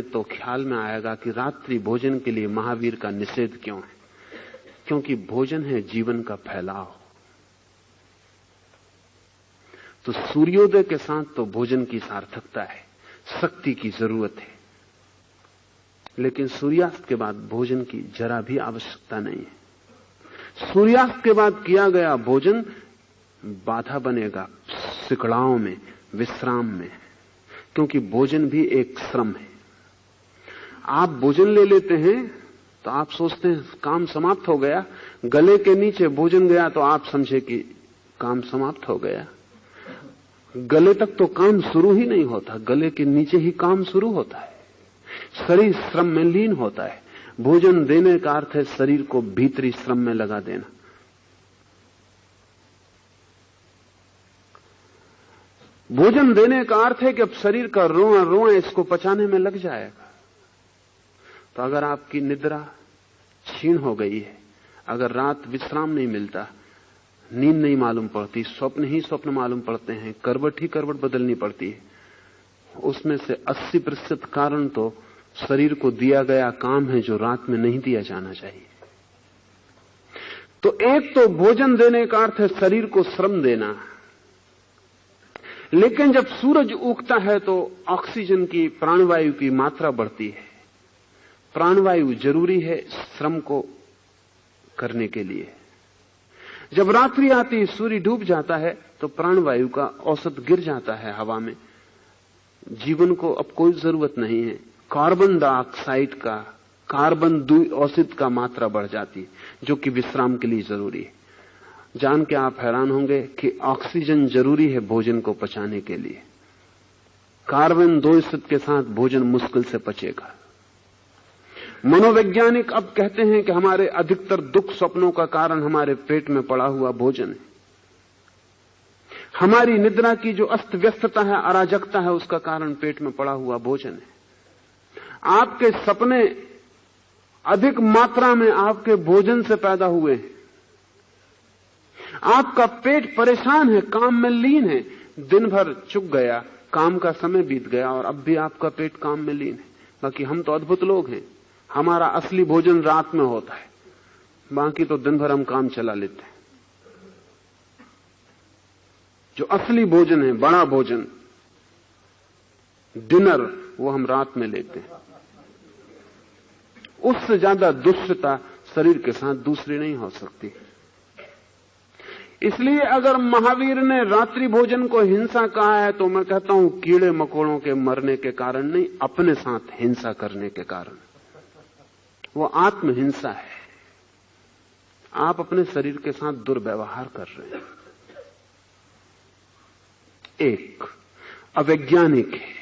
तो ख्याल में आएगा कि रात्रि भोजन के लिए महावीर का निषेध क्यों है। क्योंकि भोजन है जीवन का फैलाव। तो सूर्योदय के साथ तो भोजन की सार्थकता है, शक्ति की जरूरत है, लेकिन सूर्यास्त के बाद भोजन की जरा भी आवश्यकता नहीं है। सूर्यास्त के बाद किया गया भोजन बाधा बनेगा सिकड़ाओं में, विश्राम में, क्योंकि भोजन भी एक श्रम है। आप भोजन ले लेते हैं तो आप सोचते हैं काम समाप्त हो गया, गले के नीचे भोजन गया तो आप समझे कि काम समाप्त हो गया। गले तक तो काम शुरू ही नहीं होता, गले के नीचे ही काम शुरू होता है। शरीर श्रम में लीन होता है। भोजन देने का अर्थ है शरीर को भीतरी श्रम में लगा देना। भोजन देने का अर्थ है कि अब शरीर का रोआ रोआ इसको पचाने में लग जाएगा। तो अगर आपकी निद्रा क्षीण हो गई है, अगर रात विश्राम नहीं मिलता, नींद नहीं मालूम पड़ती, स्वप्न ही स्वप्न मालूम पड़ते हैं, करवट ही करवट बदलनी पड़ती है, उसमें से 80% कारण तो शरीर को दिया गया काम है जो रात में नहीं दिया जाना चाहिए। तो एक तो भोजन देने का अर्थ है शरीर को श्रम देना, लेकिन जब सूरज उगता है तो ऑक्सीजन की, प्राणवायु की मात्रा बढ़ती है। प्राणवायु जरूरी है श्रम को करने के लिए। जब रात्रि आती है, सूर्य डूब जाता है, तो प्राणवायु का औसत गिर जाता है हवा में। जीवन को अब कोई जरूरत नहीं है। कार्बन डाइऑक्साइड का, कार्बन द्विऔषित का मात्रा बढ़ जाती है, जो कि विश्राम के लिए जरूरी है। जान के आप हैरान होंगे कि ऑक्सीजन जरूरी है भोजन को पचाने के लिए। कार्बन द्विऔषित के साथ भोजन मुश्किल से पचेगा। मनोवैज्ञानिक अब कहते हैं कि हमारे अधिकतर दुख स्वप्नों का कारण हमारे पेट में पड़ा हुआ भोजन है। हमारी निद्रा की जो अस्त व्यस्तता है, अराजकता है, उसका कारण पेट में पड़ा हुआ भोजन है। आपके सपने अधिक मात्रा में आपके भोजन से पैदा हुए हैं। आपका पेट परेशान है, काम में लीन है, दिन भर चुक गया, काम का समय बीत गया और अब भी आपका पेट काम में लीन है। बाकी हम तो अद्भुत लोग हैं, हमारा असली भोजन रात में होता है, बाकी तो दिन भर हम काम चला लेते हैं। जो असली भोजन है, बड़ा भोजन, डिनर, वो हम रात में लेते हैं। उससे ज्यादा दुष्टता शरीर के साथ दूसरी नहीं हो सकती। इसलिए अगर महावीर ने रात्रि भोजन को हिंसा कहा है, तो मैं कहता हूं कीड़े मकोड़ों के मरने के कारण नहीं, अपने साथ हिंसा करने के कारण। वो आत्महिंसा है। आप अपने शरीर के साथ दुर्व्यवहार कर रहे हैं। एक अवैज्ञानिक है।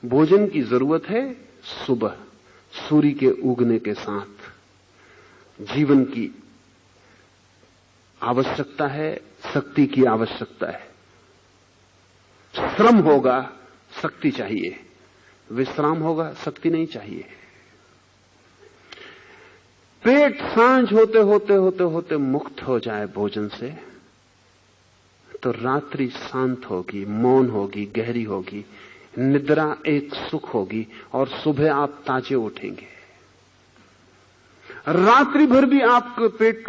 भोजन की जरूरत है सुबह, सूर्य के उगने के साथ। जीवन की आवश्यकता है, शक्ति की आवश्यकता है। श्रम होगा, शक्ति चाहिए। विश्राम होगा, शक्ति नहीं चाहिए। पेट सांझ होते होते होते होते मुक्त हो जाए भोजन से, तो रात्रि शांत होगी, मौन होगी, गहरी होगी, निद्रा एक सुख होगी और सुबह आप ताजे उठेंगे। रात्रि भर भी आपके पेट